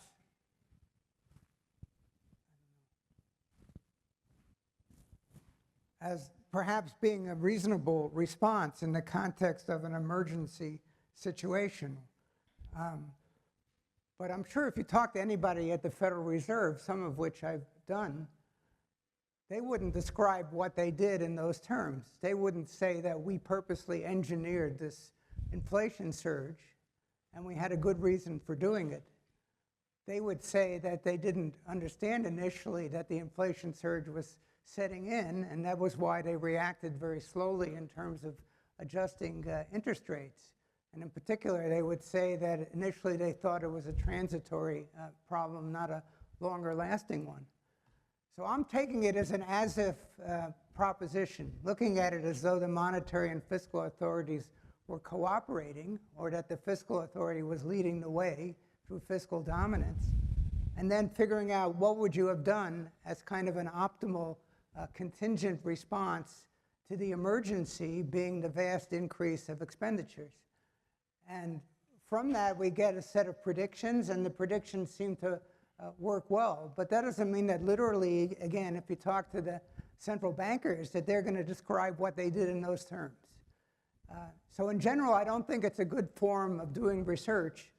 S2: as perhaps being a reasonable response in the context of an emergency situation. But I'm sure if you talk to anybody at the Federal Reserve, some of which I've done, they wouldn't describe what they did in those terms. They wouldn't say that we purposely engineered this inflation surge and we had a good reason for doing it. They would say that they didn't understand initially that the inflation surge was setting in, and that was why they reacted very slowly in terms of adjusting interest rates. And in particular, they would say that initially they thought it was a transitory problem, not a longer lasting one. So I'm taking it as an as-if proposition, looking at it as though the monetary and fiscal authorities were cooperating, or that the fiscal authority was leading the way through fiscal dominance, and then figuring out what would you have done as kind of an optimal contingent response to the emergency being the vast increase of expenditures. And from that, we get a set of predictions, and the predictions seem to work well. But that doesn't mean that literally, again, if you talk to the central bankers, that they're going to describe what they did in those terms. So in general, I don't think it's a good form of doing research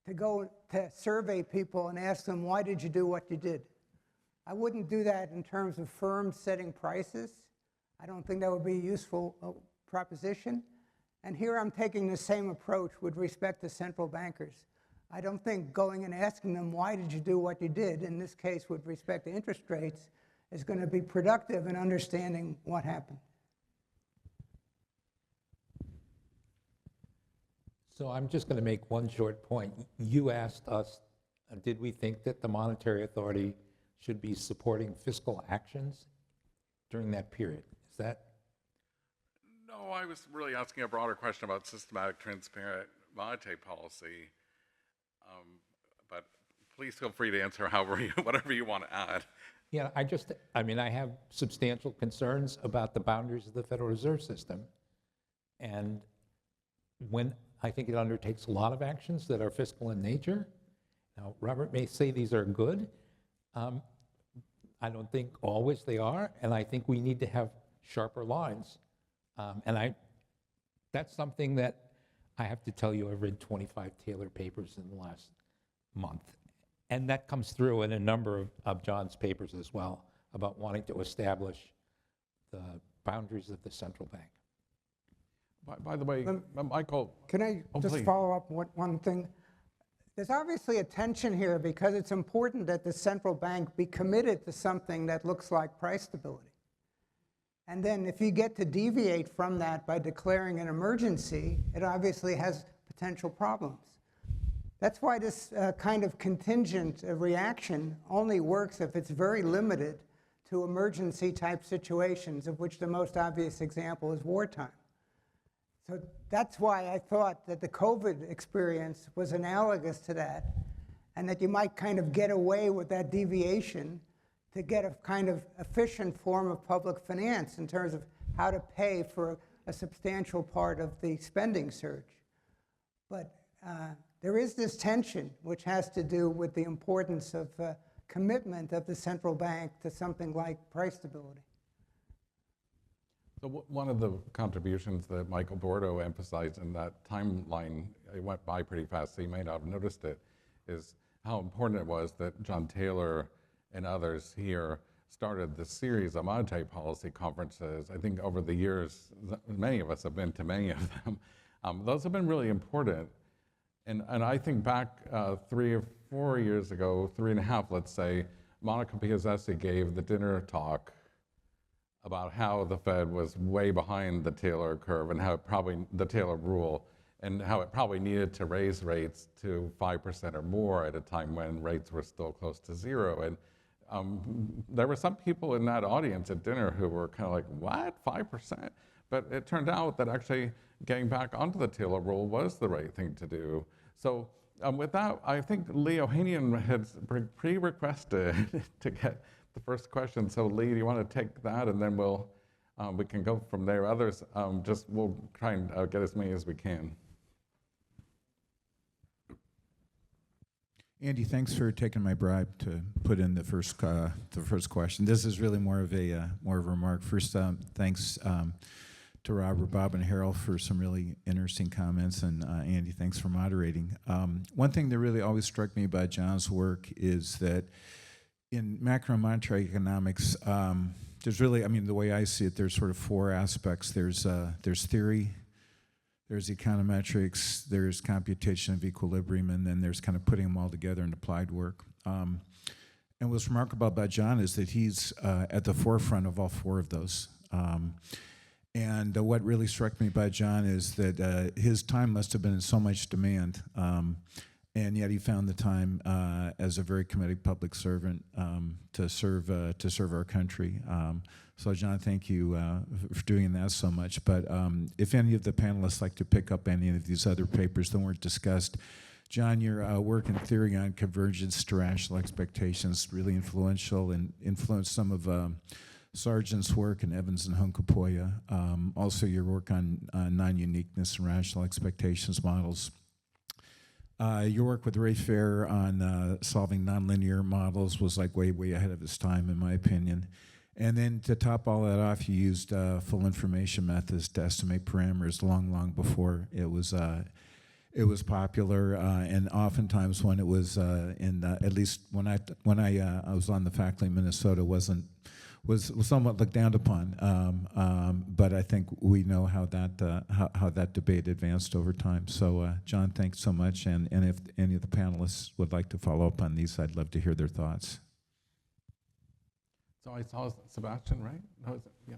S2: to go to survey people and ask them, why did you do what you did? I wouldn't do that in terms of firms setting prices. I don't think that would be a useful proposition. And here I'm taking the same approach with respect to central bankers. I don't think going and asking them, why did you do what you did, in this case with respect to interest rates, is going to be productive in understanding what happened.
S5: So I'm just going to make one short point. You asked us, did we think that the monetary authority should be supporting fiscal actions during that period? Is that?
S1: No, I was really asking a broader question about systematic, transparent monetary policy. But please feel free to answer whatever you want to add.
S5: Yeah, I mean, I have substantial concerns about the boundaries of the Federal Reserve System. And when I think it undertakes a lot of actions that are fiscal in nature. Now, Robert may say these are good. I don't think always they are, and I think we need to have sharper lines. That's something that I have to tell you, I've read 25 Taylor papers in the last month. And that comes through in a number of John's papers as well, about wanting to establish the boundaries of the central bank.
S1: By the way, Michael.
S2: Can I just
S1: please.
S2: follow up one thing? There's obviously a tension here because it's important that the central bank be committed to something that looks like price stability. And then if you get to deviate from that by declaring an emergency, it obviously has potential problems. That's why this kind of contingent reaction only works if it's very limited to emergency type situations, of which the most obvious example is wartime. So that's why I thought that the COVID experience was analogous to that, and that you might kind of get away with that deviation to get a kind of efficient form of public finance in terms of how to pay for a substantial part of the spending surge. But there is this tension which has to do with the importance of commitment of the central bank to something like price stability.
S1: So one of the contributions that Michael Bordo emphasized in that timeline, it went by pretty fast, so you may not have noticed it, is how important it was that John Taylor and others here started this series of monetary policy conferences. I think over the years, many of us have been to many of them. Those have been really important. And I think back 3 or 4 years ago, 3.5, let's say, Monica Piazzesi gave the dinner talk about how the Fed was way behind the Taylor curve and how the Taylor rule, and how it probably needed to raise rates to 5% or more at a time when rates were still close to zero. And there were some people in that audience at dinner who were kind of like, what, 5%? But it turned out that actually getting back onto the Taylor rule was the right thing to do. So with that, I think Lee Ohanian had pre-requested to get the first question. So Lee, do you want to take that, and then we can go from there. Others, we'll try and get as many as we can.
S6: Andy, thanks for taking my bribe to put in the first question. This is really more of a remark. First, thanks to Robert, Bob, and Harald for some really interesting comments, and Andy, thanks for moderating. One thing that really always struck me about John's work is that in macro and monetary economics, there's really, I mean, the way I see it, there's sort of four aspects. There's theory, there's econometrics, there's computation of equilibrium, and then there's kind of putting them all together in applied work. And what's remarkable about John is that he's at the forefront of all four of those. And what really struck me by John is that his time must have been in so much demand, and yet he found the time as a very committed public servant to serve our country. So John, thank you for doing that so much. But if any of the panelists like to pick up any of these other papers that weren't discussed, John, your work in theory on convergence to rational expectations really influential and influenced some of Sargent's work and Evans and Hunkapoya. Also your work on non-uniqueness and rational expectations models. Your work with Ray Fair on solving nonlinear models was like way ahead of its time, in my opinion. And then to top all that off, you used full information methods to estimate parameters long before it was popular, and oftentimes when it was at least when I was on the faculty in Minnesota, was somewhat looked down upon. But I think we know how that debate advanced over time. So John, thanks so much. And if any of the panelists would like to follow up on these, I'd love to hear their thoughts.
S1: So I saw Sebastian, right? No, is it? Yeah.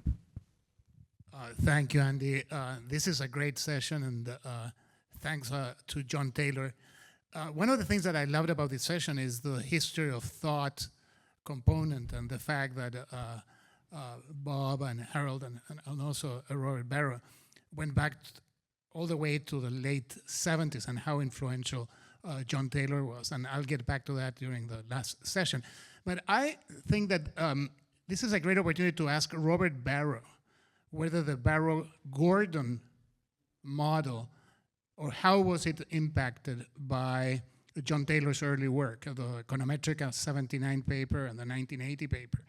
S7: Thank you, Andy. This is a great session, and thanks to John Taylor. One of the things that I loved about this session is the history of thought component and the fact that Bob and Harald and also Robert Barro went back all the way to the late 70s and how influential John Taylor was. And I'll get back to that during the last session. But I think that this is a great opportunity to ask Robert Barro whether the Barro-Gordon model, or how was it impacted by John Taylor's early work, the Econometrica 79 paper and the 1980 paper.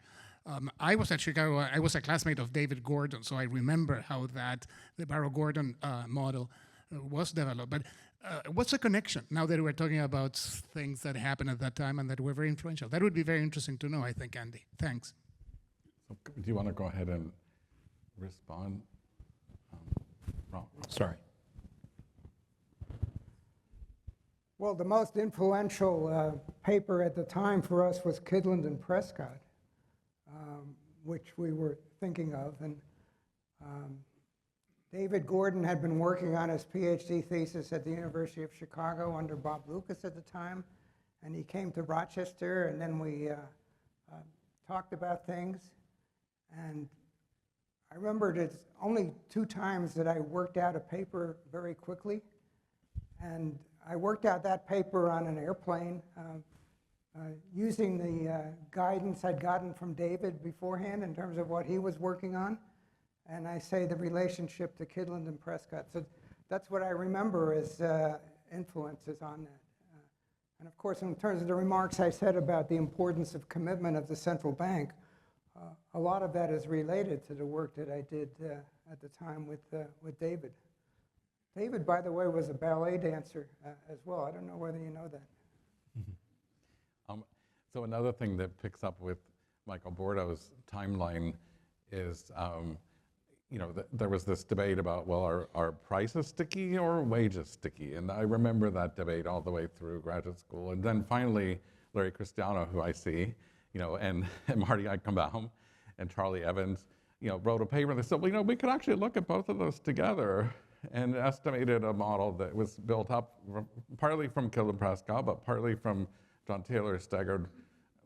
S7: I was at Chicago, I was a classmate of David Gordon, so I remember how the Barro-Gordon model was developed. But what's the connection now that we're talking about things that happened at that time and that were very influential? That would be very interesting to know, I think, Andy. Thanks.
S1: So do you want to go ahead and respond? Ron?
S5: Sorry.
S2: Well, the most influential paper at the time for us was Kydland and Prescott, which we were thinking of. And David Gordon had been working on his PhD thesis at the University of Chicago under Bob Lucas at the time. And he came to Rochester, and then we talked about things. And I remembered it's only 2 times that I worked out a paper very quickly. And I worked out that paper on an airplane using the guidance I'd gotten from David beforehand in terms of what he was working on. And I say the relationship to Kydland and Prescott. So that's what I remember as influences on that. And of course, in terms of the remarks I said about the importance of commitment of the central bank, a lot of that is related to the work that I did at the time with David. David, by the way, was a ballet dancer as well. I don't know whether you know that.
S1: So another thing that picks up with Michael Bordo's timeline is, there was this debate about, well, are prices sticky or wages sticky? And I remember that debate all the way through graduate school. And then finally, Larry Cristiano, who I see, and Marty Eichenbaum and Charlie Evans, wrote a paper that said, well, we could actually look at both of those together and estimated a model that was built up partly from Kydland Prescott, but partly from John Taylor's staggered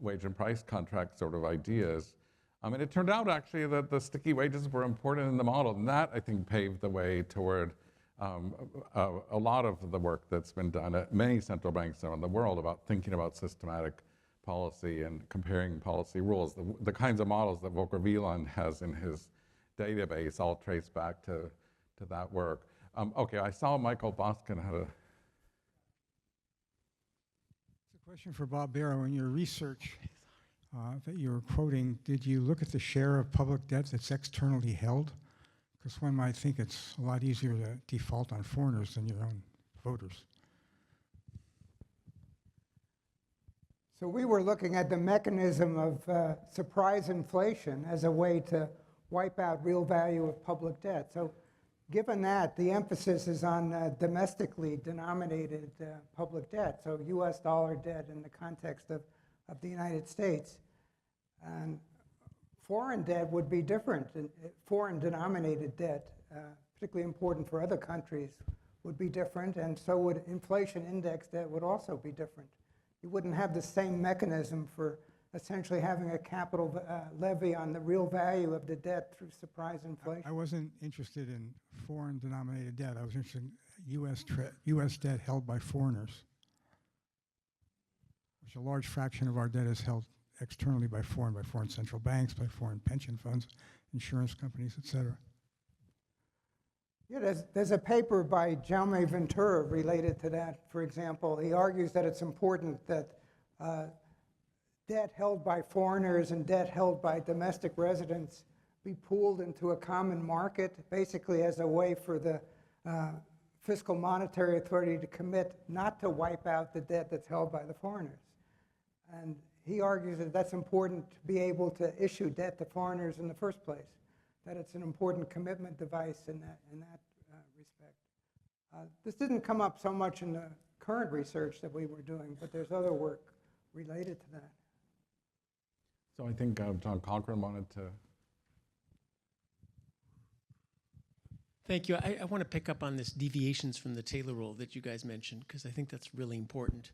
S1: wage and price contract sort of ideas. And it turned out actually that the sticky wages were important in the model, and that I think paved the way toward a lot of the work that's been done at many central banks around the world about thinking about systematic policy and comparing policy rules. The kinds of models that Volker Wieland has in his database all trace back to that work. Okay, I saw Michael Boskin had a...
S8: Question for Bob Barro. In your research that you were quoting, did you look at the share of public debt that's externally held? Because one might think it's a lot easier to default on foreigners than your own voters.
S2: So we were looking at the mechanism of surprise inflation as a way to wipe out real value of public debt. So given that, the emphasis is on domestically denominated public debt, so US dollar debt in the context of the United States. And foreign debt would be different. And foreign denominated debt, particularly important for other countries, would be different, and so would inflation index debt would also be different. You wouldn't have the same mechanism for essentially having a capital levy on the real value of the debt through surprise inflation.
S8: I wasn't interested in foreign denominated debt. I was interested in US debt held by foreigners, which a large fraction of our debt is held externally by foreign central banks, by foreign pension funds, insurance companies, et cetera.
S2: Yeah, there's a paper by Jaume Ventura related to that. For example, he argues that it's important that debt held by foreigners and debt held by domestic residents be pooled into a common market, basically as a way for the Fiscal Monetary Authority to commit not to wipe out the debt that's held by the foreigners. And he argues that that's important to be able to issue debt to foreigners in the first place, that it's an important commitment device in that respect. This didn't come up so much in the current research that we were doing, but there's other work related to that.
S1: So I think John Cochran wanted to.
S9: Thank you. I want to pick up on this deviations from the Taylor rule that you guys mentioned, because I think that's really important.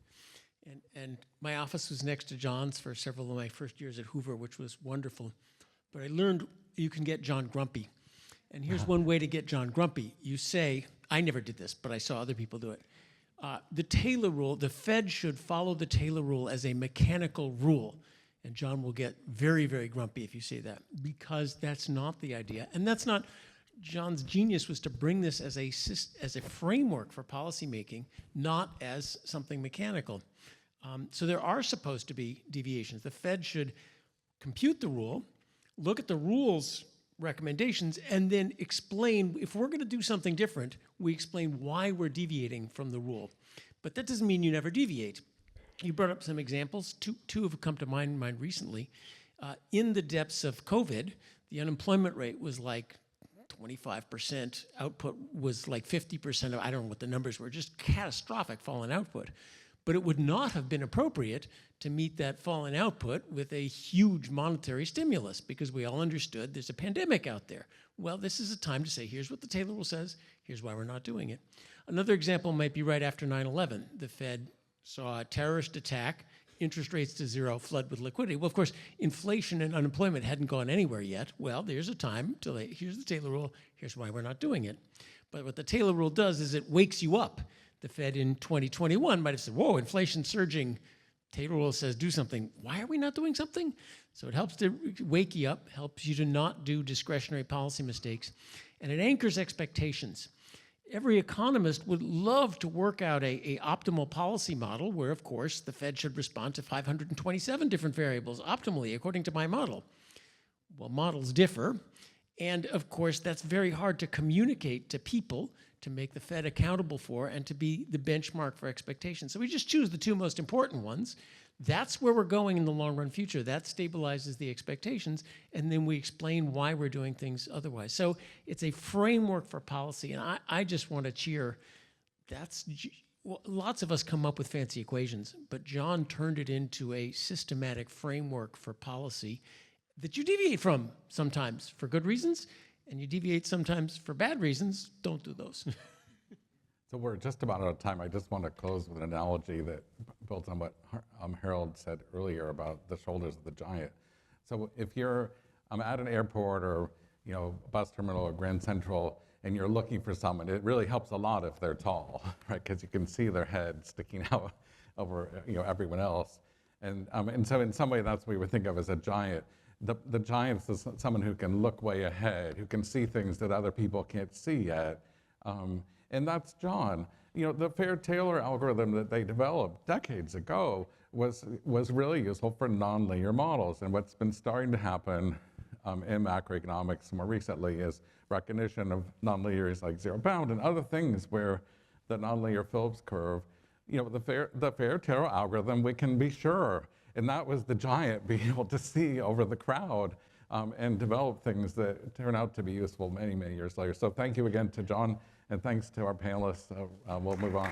S9: And my office was next to John's for several of my first years at Hoover, which was wonderful. But I learned you can get John grumpy. And here's one way to get John grumpy. You say, I never did this, but I saw other people do it. The Taylor rule, the Fed should follow the Taylor rule as a mechanical rule. And John will get very, very grumpy if you say that, because that's not the idea. And that's not, John's genius was to bring this as a framework for policymaking, not as something mechanical. So there are supposed to be deviations. The Fed should compute the rule, look at the rule's recommendations, and then explain, if we're going to do something different, we explain why we're deviating from the rule. But that doesn't mean you never deviate. You brought up some examples. Two have come to mind recently. In the depths of COVID, the unemployment rate was like 25%. Output was like 50% of, I don't know what the numbers were, just catastrophic fall in output. But it would not have been appropriate to meet that fall in output with a huge monetary stimulus, because we all understood there's a pandemic out there. Well, this is a time to say, here's what the Taylor rule says, here's why we're not doing it. Another example might be right after 9/11. The Fed saw a terrorist attack, interest rates to zero, flood with liquidity. Well, of course, inflation and unemployment hadn't gone anywhere yet. Well, there's a time to, here's the Taylor rule, here's why we're not doing it. But what the Taylor rule does is it wakes you up. The Fed in 2021 might have said, whoa, inflation surging. Taylor rule says do something. Why are we not doing something? So it helps to wake you up, helps you to not do discretionary policy mistakes, and it anchors expectations. Every economist would love to work out a optimal policy model where, of course, the Fed should respond to 527 different variables optimally, according to my model. Well, models differ, and of course, that's very hard to communicate to people, to make the Fed accountable for, and to be the benchmark for expectations. So we just choose the two most important ones. That's where we're going in the long run future. That stabilizes the expectations, and then we explain why we're doing things otherwise. So it's a framework for policy, and I just want to cheer. Well, lots of us come up with fancy equations, but John turned it into a systematic framework for policy that you deviate from sometimes for good reasons, and you deviate sometimes for bad reasons. Don't do those.
S1: So we're just about out of time. I just want to close with an analogy that builds on what Harald said earlier about the shoulders of the giant. So if you're at an airport or bus terminal or Grand Central, and you're looking for someone, it really helps a lot if they're tall, right? Because you can see their head sticking out over everyone else. And so in some way, that's what we would think of as a giant. The giant is someone who can look way ahead, who can see things that other people can't see yet. And that's John. The Fair-Taylor algorithm that they developed decades ago was really useful for nonlinear models. And what's been starting to happen in macroeconomics more recently is recognition of nonlinearities like zero bound and other things where the nonlinear Phillips curve, the fair-Taro algorithm, we can be sure. And that was the giant being able to see over the crowd and develop things that turn out to be useful many, many years later. So thank you again to John, and thanks to our panelists. We'll move on.